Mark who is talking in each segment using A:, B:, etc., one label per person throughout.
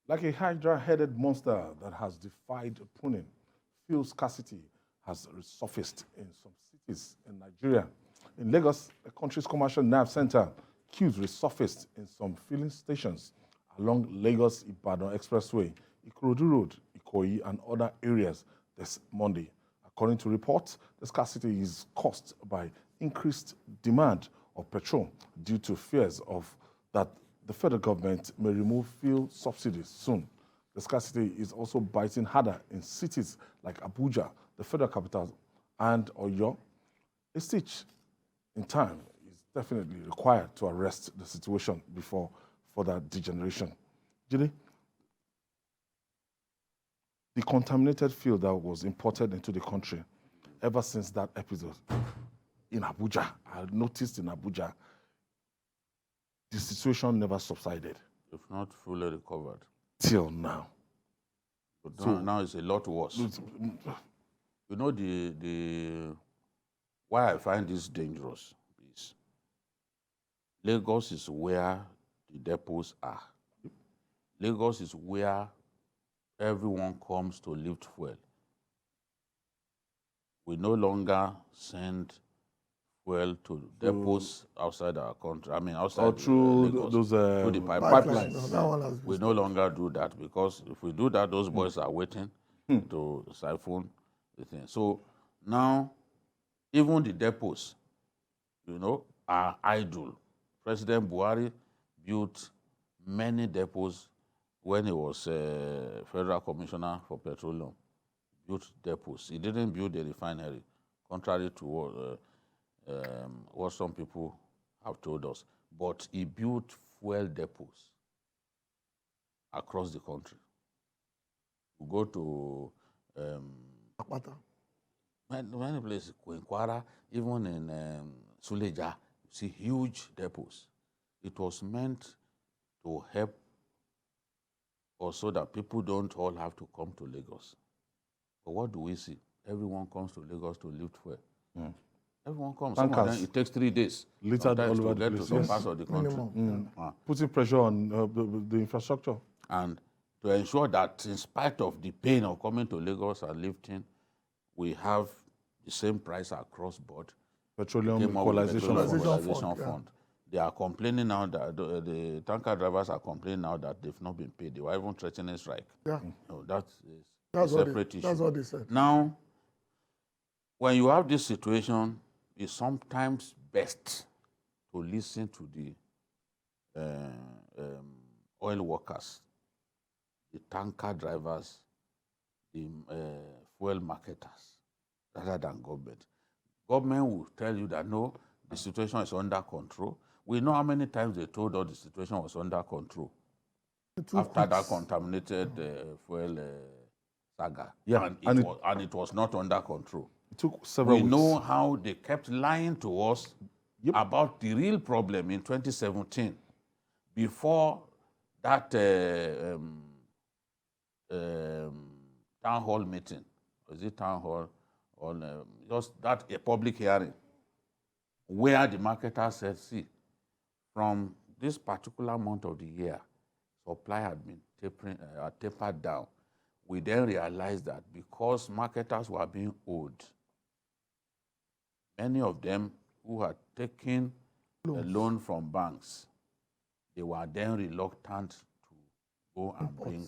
A: Like a hydra-headed monster that has defied pruning, fuel scarcity has resurfaced in some cities in Nigeria. In Lagos, the country's commercial nerve center, queues resurfaced in some filling stations along Lagos-Ibadan expressway, Ikorodu Road, Ikoyi, and other areas this Monday. According to reports, the scarcity is caused by increased demand of petrol due to fears of that the federal government may remove fuel subsidies soon. The scarcity is also biting harder in cities like Abuja, the federal capital, and Oyo. A stitch in time is definitely required to arrest the situation before further degeneration. Julie, the contaminated fuel that was imported into the country ever since that episode in Abuja, I noticed in Abuja, the situation never subsided.
B: If not fully recovered.
A: Till now.
B: But now it's a lot worse. You know, why I find this dangerous is Lagos is where the depots are. Lagos is where everyone comes to lift fuel. We no longer send fuel to depots outside our country. I mean, outside
A: or through
B: Lagos,
A: those
B: through the
A: pipelines.
C: No, that one has been
B: we no longer do that because if we do that, those boys are waiting to siphon the thing. So now, even the depots, you know, are idle. President Buhari built many depots when he was Federal Commissioner for Petroleum. Built depots. He didn't build a refinery, contrary to what some people have told us. But he built fuel depots across the country. We go to many places, Kwara, even in Suleja, you see huge depots. It was meant to help also that people don't all have to come to Lagos. But what do we see? Everyone comes to Lagos to lift fuel. Everyone comes. Some of them, it takes 3 days
A: Littered all over
B: to
A: the
B: get to
A: place.
B: some
A: Yes.
B: parts of the country.
A: Putting pressure on the infrastructure.
B: And to ensure that in spite of the pain of coming to Lagos and lifting, we have the same price across board.
A: Petroleum
B: Came up with
A: Equalization
B: Petroleum
A: Fund.
B: Equalization Fund. They are complaining now that the tanker drivers are complaining now that they've not been paid. They were even threatening strike.
C: Yeah.
B: No, that's
C: That's
B: a
C: what
B: separate issue.
C: That's what they said.
B: Now, when you have this situation, it's sometimes best to listen to the oil workers, the tanker drivers, the fuel marketers, rather than government. Government will tell you that, no, the situation is under control. We know how many times they told us the situation was under control after that contaminated fuel saga.
A: Yeah,
B: and it was not under control.
A: It took several
B: We
A: weeks.
B: know how they kept lying to us about the real problem in 2017 before that town hall meeting. Was it town hall? On just that a public hearing where the marketer said, see, from this particular month of the year, supply had been tapered down. We then realized that because marketers were being owed, many of them who had taken a loan from banks, they were then reluctant to go and bring,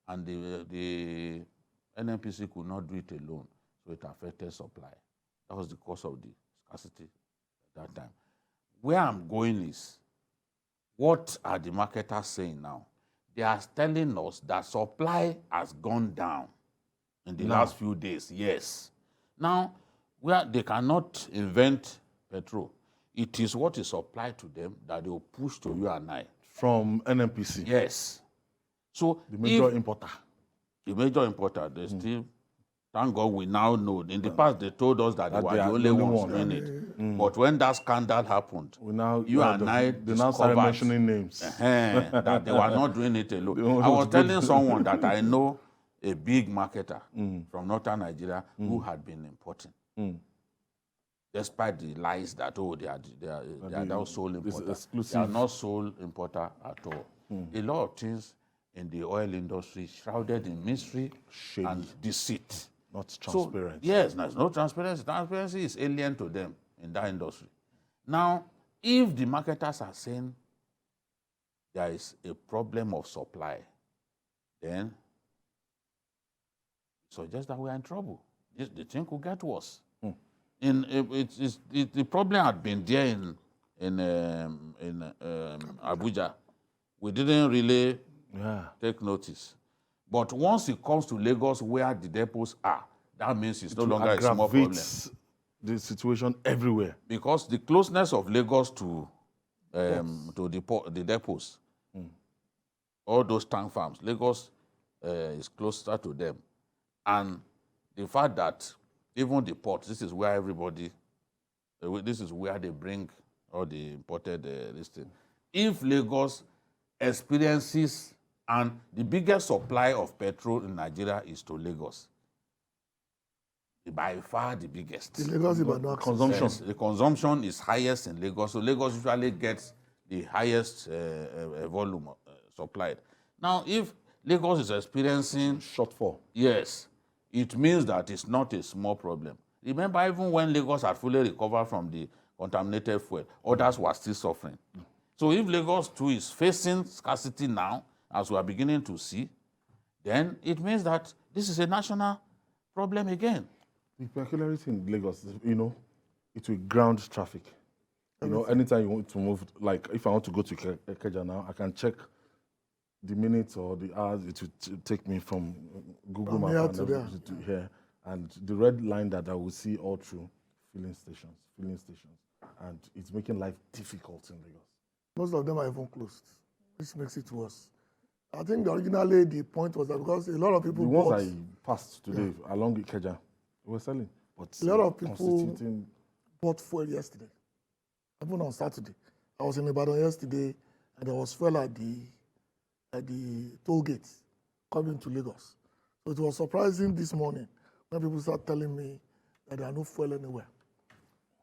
B: and the NNPC could not do it alone, so it affected supply. That was the cause of the scarcity at that time. Where I'm going is, what are the marketers saying now? They are telling us that supply has gone down in the last few days, yes. Now, where they cannot invent petrol, it is what is supplied to them that they will push to you and I.
A: From NNPC.
B: Yes. So
A: the major importer.
B: The major importer, they still, thank God we now know. In the past, they told us that they were the only ones doing it. But when that scandal happened, you and I
A: they now started mentioning names.
B: That they were not doing it alone. I was telling someone that I know a big marketer from northern Nigeria who had been importing. Despite the lies that, oh, they are now sole importer. They are not sole importer at all. A lot of things in the oil industry, shrouded in mystery
A: Shady.
B: and deceit.
A: Not transparent.
B: So, yes, there's no transparency. Transparency is alien to them in that industry. Now, if the marketers are saying there is a problem of supply, then suggests that we are in trouble. The thing could get worse. The problem had been there in Abuja. We didn't really take notice. But once it comes to Lagos, where the depots are, that means it's no longer a small problem.
A: The situation everywhere.
B: Because the closeness of Lagos to the depots, all those tank farms, Lagos is closer to them. And the fact that even the port, this is where everybody, this is where they bring all the imported this thing. If Lagos experiences, and the biggest supply of petrol in Nigeria is to Lagos, by far the biggest.
C: The Lagos-Ibadan
A: consumption.
B: Yes, the consumption is highest in Lagos, so Lagos usually gets the highest volume supplied. Now, if Lagos is experiencing
A: shortfall,
B: yes, it means that it's not a small problem. Remember, even when Lagos had fully recovered from the contaminated fuel, others were still suffering. So if Lagos too is facing scarcity now, as we are beginning to see, then it means that this is a national problem again.
A: the peculiarity in Lagos is, it will ground traffic. Anytime you want to move, like if I want to go to Ikeja now, I can check the minutes or the hours it will take me from Google Maps to here. And the red line that I will see all through filling stations. And it's making life difficult in Lagos.
C: Most of them are even closed, which makes it worse. I think originally the point was that because a lot of people
A: the ones I passed today along Ikeja, they were selling. But
C: a lot of people bought fuel yesterday, even on Saturday. I was in Ibadan yesterday, and there was fuel at the toll gate coming to Lagos. So it was surprising this morning when people start telling me that there are no fuel anywhere.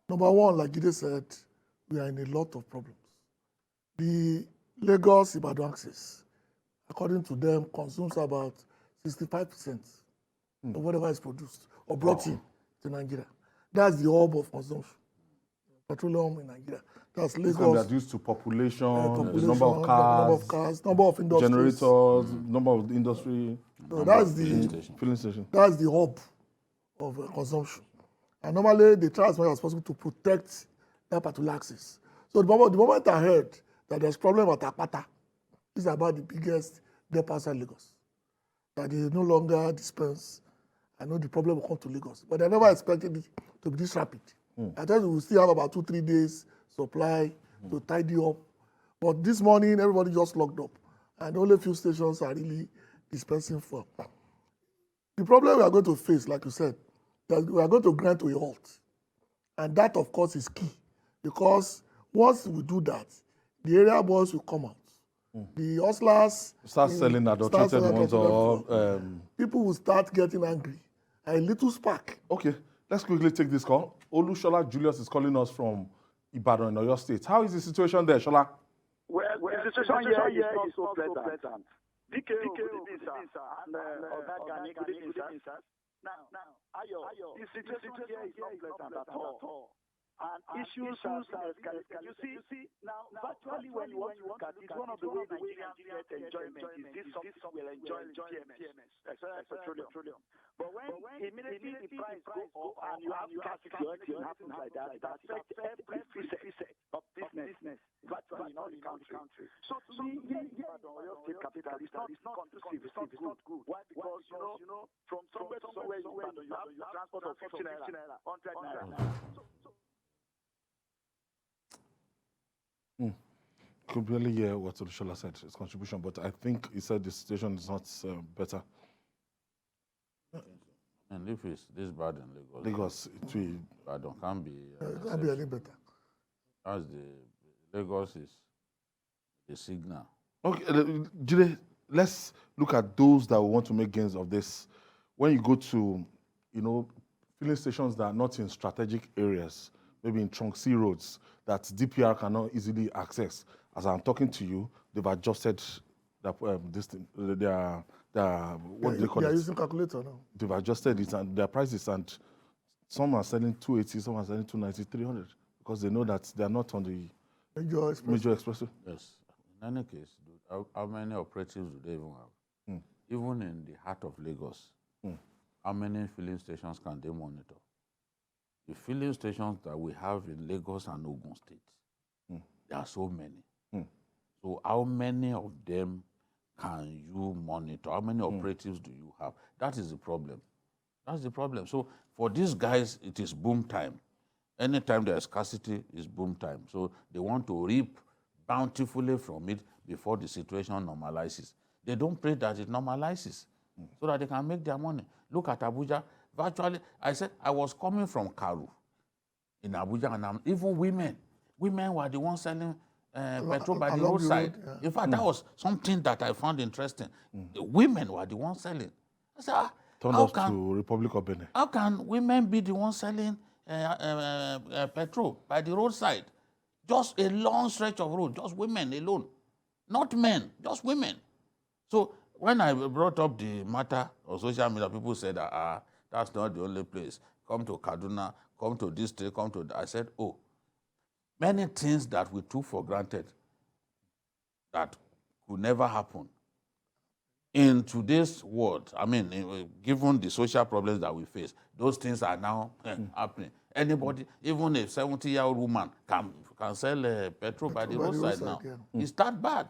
C: Number one, like Gide said, we are in a lot of problems. The Lagos-Ibadan axis, according to them, consumes about 65% of whatever is produced or brought in to Nigeria. That's the hub of consumption. Petroleum in Nigeria. That's Lagos.
A: That used to population,
C: number of cars, number of industries,
A: generators, number of industry.
C: So that's the
A: filling station.
C: That's the hub of consumption. And normally they try as much as possible to protect that particular axis. So the moment I heard that there's problem at Apata, this is about the biggest depot outside Lagos, that they no longer dispense. I know the problem will come to Lagos, but I never expected it to be this rapid. I thought we will still have about 2-3 days supply to tidy up. But this morning, everybody just locked up, and only a few stations are really dispensing fuel. The problem we are going to face, like you said, that we are going to grind to a halt. And that, of course, is key, because once we do that, the area boys will come out. The hustlers
A: start selling adulterated ones, or
C: people will start getting angry. A little spark.
A: Okay, let's quickly take this call. Olushola Julius is calling us from Ibadan in Oyo State. How is the situation there, Shola?
D: Well, the situation here is not so pleasant. DK, and Gani, good evening, sir. Now, Ayo, the situation here is not pleasant at all. And issues are scarcity. You see, now, virtually when you want to look at it, one of the ways Nigerians get enjoyment is this subsidy will enjoy PMS, expressway petroleum. But when immediately the price goes up and you have scarcity or anything happens like that, it affects every facet of business, virtually in all the country. So to me, Oyo State capital is not conducive, it's not good. Why? Because, from somewhere to somewhere in Ibadan, you have transport of 50 naira, 100 naira.
A: Could barely hear what Olushola said, his contribution, but I think he said the situation is not better.
B: And if it's this bad in
A: Lagos, it will.
B: Ibadan can't be.
C: It can't be any better.
B: As Lagos is a signal.
A: Okay, Jide, let's look at those that want to make gains of this. When you go to, filling stations that are not in strategic areas, maybe in trunk C roads that DPR cannot easily access. As I'm talking to you, they've adjusted this thing, what do they call
C: They are
A: it?
C: using calculator now.
A: They've adjusted it and their prices, and some are selling 280, some are selling 290, 300, because they know that they are not on the major expressway.
B: Yes. In any case, how many operatives do they even have? Even in the heart of Lagos, how many filling stations can they monitor? The filling stations that we have in Lagos and Ogun State, there are so many. So how many of them can you monitor? How many operatives do you have? That is the problem. That's the problem. So for these guys, it is boom time. Anytime there is scarcity, is boom time. So they want to reap bountifully from it before the situation normalizes. They don't pray that it normalizes so that they can make their money. Look at Abuja. Virtually, I said I was coming from Karu in Abuja, and even women were the ones selling petrol by the roadside. In fact, that was something that I found interesting. The women were the ones selling. I said,
A: Turned us to Republic of Benin.
B: how can women be the ones selling petrol by the roadside? Just a long stretch of road, just women alone. Not men, just women. So when I brought up the matter on social media, people said, that's not the only place. Come to Kaduna, come to this state, come to that. I said, oh, many things that we took for granted that could never happen. In today's world, I mean, given the social problems that we face, those things are now happening. Anybody, even a 70-year-old woman can sell petrol by the roadside now.
C: Yeah.
B: It's that bad.